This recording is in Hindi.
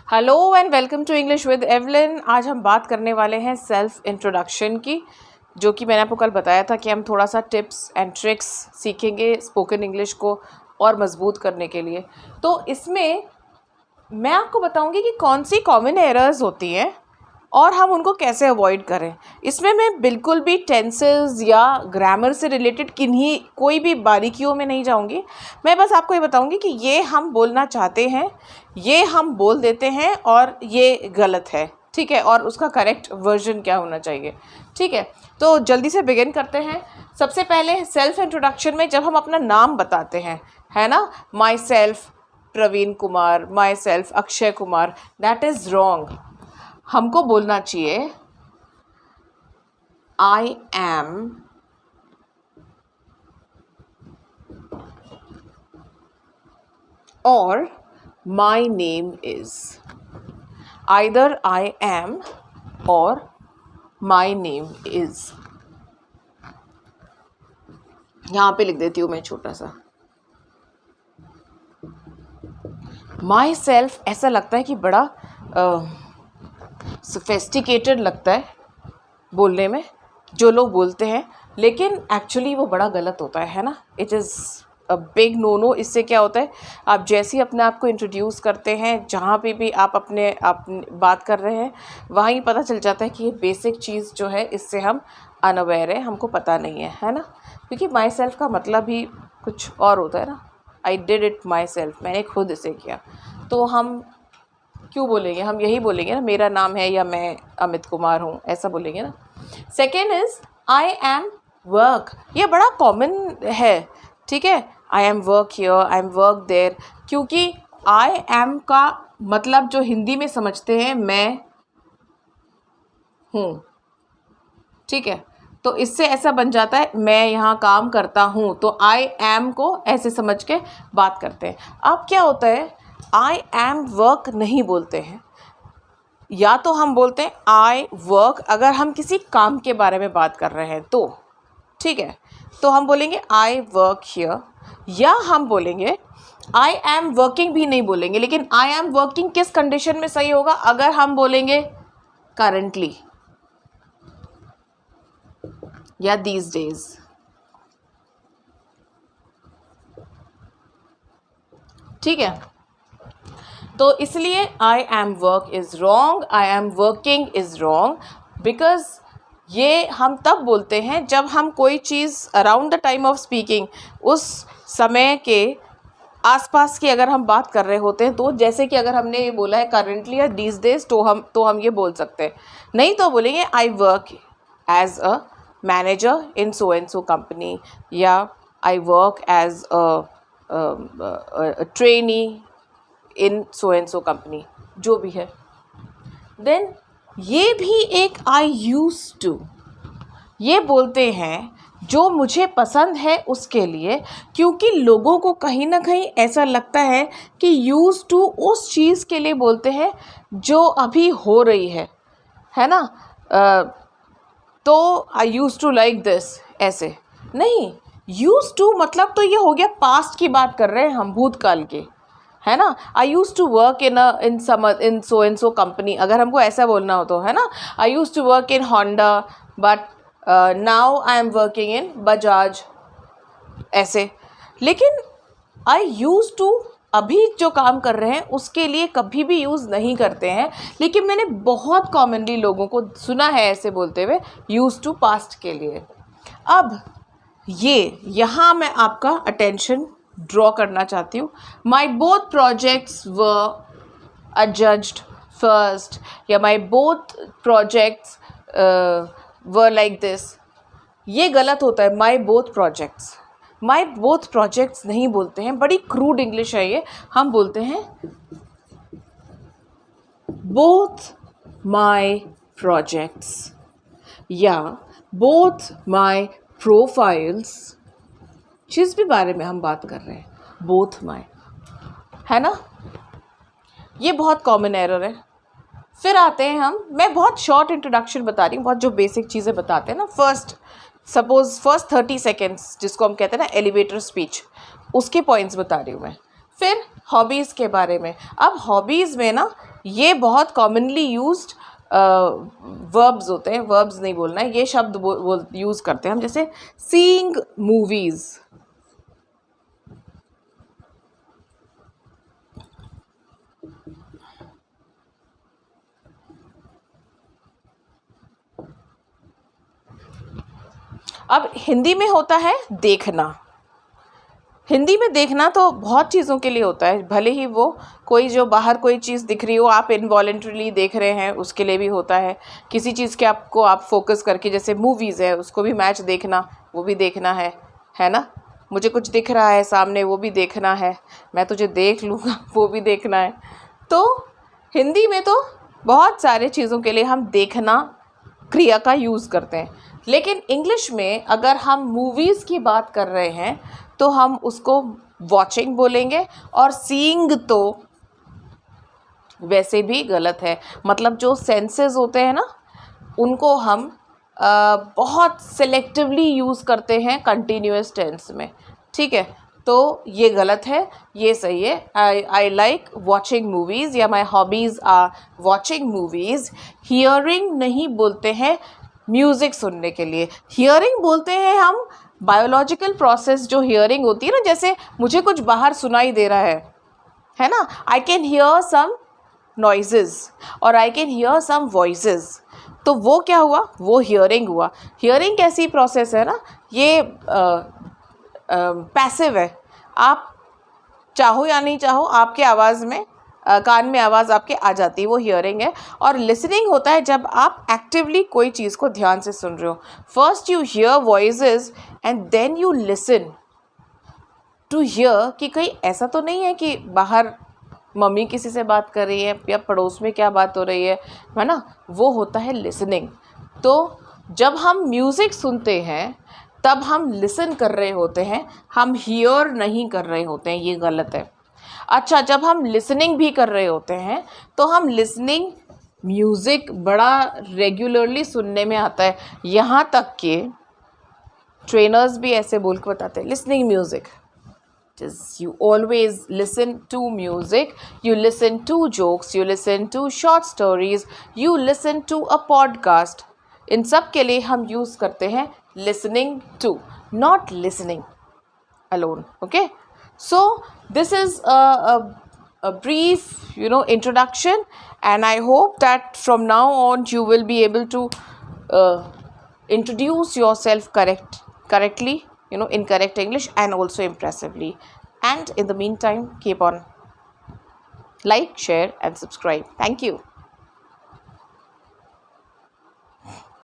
Hello and welcome to English with Evelyn. आज हम बात करने वाले हैं सेल्फ इंट्रोडक्शन की, जो कि मैंने आपको कल बताया था कि हम थोड़ा सा टिप्स एंड ट्रिक्स सीखेंगे स्पोकन इंग्लिश को और मजबूत करने के लिए। तो इसमें मैं आपको बताऊंगी कि कौन सी कॉमन एरर्स होती हैं और हम उनको कैसे अवॉइड करें। इसमें मैं बिल्कुल भी टेंसेस या ग्रामर से रिलेटेड किन्हीं कोई भी बारीकियों में नहीं जाऊंगी। मैं बस आपको ये बताऊंगी कि ये हम बोलना चाहते हैं, ये हम बोल देते हैं और ये गलत है, ठीक है, और उसका करेक्ट वर्जन क्या होना चाहिए, ठीक है। तो जल्दी से बिगिन करते हैं। सबसे पहले सेल्फ इंट्रोडक्शन में जब हम अपना नाम बताते हैं, है ना, myself Praveen Kumar, myself Akshay Kumar, that is wrong. हमको बोलना चाहिए आई एम और my name is. Either I am और माई नेम इज। यहाँ पे लिख देती हूँ मैं छोटा सा। माई सेल्फ ऐसा लगता है कि बड़ा सोफिस्टिकेटेड लगता है बोलने में, जो लोग बोलते हैं, लेकिन एक्चुअली वो बड़ा गलत होता है ना। It is a big no no. इससे क्या होता है, आप जैसे ही अपने आप को इंट्रोड्यूस करते हैं, जहाँ पे भी आप बात कर रहे हैं, वहीं पता चल जाता है कि ये बेसिक चीज़ जो है इससे हम अनअवेयर है, हमको पता नहीं है ना। क्योंकि माई सेल्फ का मतलब ही कुछ और होता है ना। I did it my self, मैंने खुद इसे किया। तो हम क्यों बोलेंगे, हम यही बोलेंगे ना, मेरा नाम है या मैं अमित कुमार हूँ, ऐसा बोलेंगे ना। Second is I am work. ये बड़ा कॉमन है, ठीक है। I am work here, I am work there. क्योंकि आई एम का मतलब जो हिंदी में समझते हैं मैं हूँ, ठीक है। तो इससे ऐसा बन जाता है मैं यहाँ काम करता हूँ, तो आई एम को ऐसे समझ के बात करते हैं। अब क्या होता है, आई एम वर्क नहीं बोलते हैं, या तो हम बोलते हैं आई वर्क अगर हम किसी काम के बारे में बात कर रहे हैं तो, ठीक है। तो हम बोलेंगे आई वर्क हियर, या हम बोलेंगे आई एम वर्किंग भी नहीं बोलेंगे। लेकिन आई एम वर्किंग किस कंडीशन में सही होगा, अगर हम बोलेंगे करंटली या दीज डेज, ठीक है। तो इसलिए I am work is wrong, I am working is wrong, because ये हम तब बोलते हैं जब हम कोई चीज़ around the time of speaking, उस समय के आसपास की अगर हम बात कर रहे होते हैं, तो जैसे कि अगर हमने ये बोला है करंटली या दीज डेज, तो हम ये बोल सकते हैं। नहीं तो बोलेंगे I work as a manager in so and so company, या I work as a trainee in so and so company, जो भी है। देन ये भी एक आई यूज टू, ये बोलते हैं जो मुझे पसंद है उसके लिए, क्योंकि लोगों को कहीं ना कहीं ऐसा लगता है कि यूज टू उस चीज़ के लिए बोलते हैं जो अभी हो रही है ना। तो आई यूज टू लाइक दिस, ऐसे नहीं। यूज टू मतलब तो ये हो गया पास्ट की बात कर रहे हैं हम, भूतकाल के, है ना। I used to work in so and so company, अगर हमको ऐसा बोलना हो तो, है ना। I used to work in Honda but now I am working in Bajaj, ऐसे। लेकिन आई यूज टू अभी जो काम कर रहे हैं उसके लिए कभी भी यूज़ नहीं करते हैं, लेकिन मैंने बहुत कॉमनली लोगों को सुना है ऐसे बोलते हुए यूज टू पास्ट के लिए। अब यहाँ मैं आपका अटेंशन ड्रॉ करना चाहती हूँ। My both projects were adjudged first, या my both projects were like this, ये गलत होता है। माई बोथ प्रोजेक्ट्स नहीं बोलते हैं, बड़ी क्रूड इंग्लिश है ये। हम बोलते हैं बोथ माई प्रोजेक्ट्स, या बोथ माई प्रोफाइल्स, जिस भी बारे में हम बात कर रहे हैं, बोथ माई, है ना। ये बहुत कॉमन एरर है। फिर आते हैं मैं बहुत शॉर्ट इंट्रोडक्शन बता रही हूँ, बहुत जो बेसिक चीज़ें बताते हैं ना। फर्स्ट 30 सेकेंड्स जिसको हम कहते हैं ना एलिवेटर स्पीच, उसके पॉइंट्स बता रही हूँ मैं। फिर हॉबीज़ के बारे में। अब हॉबीज़ में ना ये बहुत कॉमनली यूज्ड वर्ब्स होते हैं, वर्ब्स नहीं बोलना है, ये शब्द यूज़ करते हैं हम, जैसे सीइंग मूवीज़। अब हिंदी में होता है देखना। हिंदी में देखना तो बहुत चीज़ों के लिए होता है, भले ही वो कोई जो बाहर कोई चीज़ दिख रही हो, आप इनवॉलेंट्रीली देख रहे हैं, उसके लिए भी होता है। किसी चीज़ के आपको आप फोकस करके, जैसे मूवीज़ है, उसको भी मैच देखना, वो भी देखना है ना। मुझे कुछ दिख रहा है सामने, वो भी देखना है, मैं तुझे देख लूँगा, वो भी देखना है। तो हिंदी में तो बहुत सारे चीज़ों के लिए हम देखना क्रिया का यूज़ करते हैं, लेकिन इंग्लिश में अगर हम मूवीज़ की बात कर रहे हैं तो हम उसको वॉचिंग बोलेंगे, और सीइंग तो वैसे भी गलत है। मतलब जो सेंसेस होते हैं ना, उनको हम बहुत सिलेक्टिवली यूज़ करते हैं कंटिन्यूअस टेंस में, ठीक है। तो ये गलत है, ये सही है। आई लाइक वॉचिंग मूवीज़, या my hobbies are watching movies. Hearing नहीं बोलते हैं म्यूज़िक सुनने के लिए, हियरिंग बोलते हैं हम बायोलॉजिकल प्रोसेस जो हियरिंग होती है ना, जैसे मुझे कुछ बाहर सुनाई दे रहा है ना, I can hear some noises और I can hear some voices, तो वो क्या हुआ, वो हियरिंग हुआ। हियरिंग कैसी प्रोसेस है ना, ये पैसिव है, आप चाहो या नहीं चाहो आपके आवाज़ में कान में आवाज़ आपके आ जाती है, वो हियरिंग है। और लिसनिंग होता है जब आप एक्टिवली कोई चीज़ को ध्यान से सुन रहे हो। First you hear voices and then you listen to hear कि कहीं ऐसा तो नहीं है कि बाहर मम्मी किसी से बात कर रही है या पड़ोस में क्या बात हो रही है ना, वो होता है लिसनिंग। तो जब हम म्यूज़िक सुनते हैं तब हम लिसन कर रहे होते हैं, हम हियर नहीं कर रहे होते हैं, ये गलत है। अच्छा, जब हम लिसनिंग भी कर रहे होते हैं तो हम लिसनिंग म्यूज़िक बड़ा रेगुलरली सुनने में आता है, यहाँ तक कि ट्रेनर्स भी ऐसे बोल के बताते हैं listening music. You always listen to music, you listen to jokes, you listen to short stories, you listen to a podcast. इन सब के लिए हम यूज़ करते हैं listening to, not listening alone. Okay, so this is a brief introduction, and I hope that from now on you will be able to introduce yourself correctly, in correct English, and also impressively. And in the meantime, keep on like, share and subscribe. Thank you.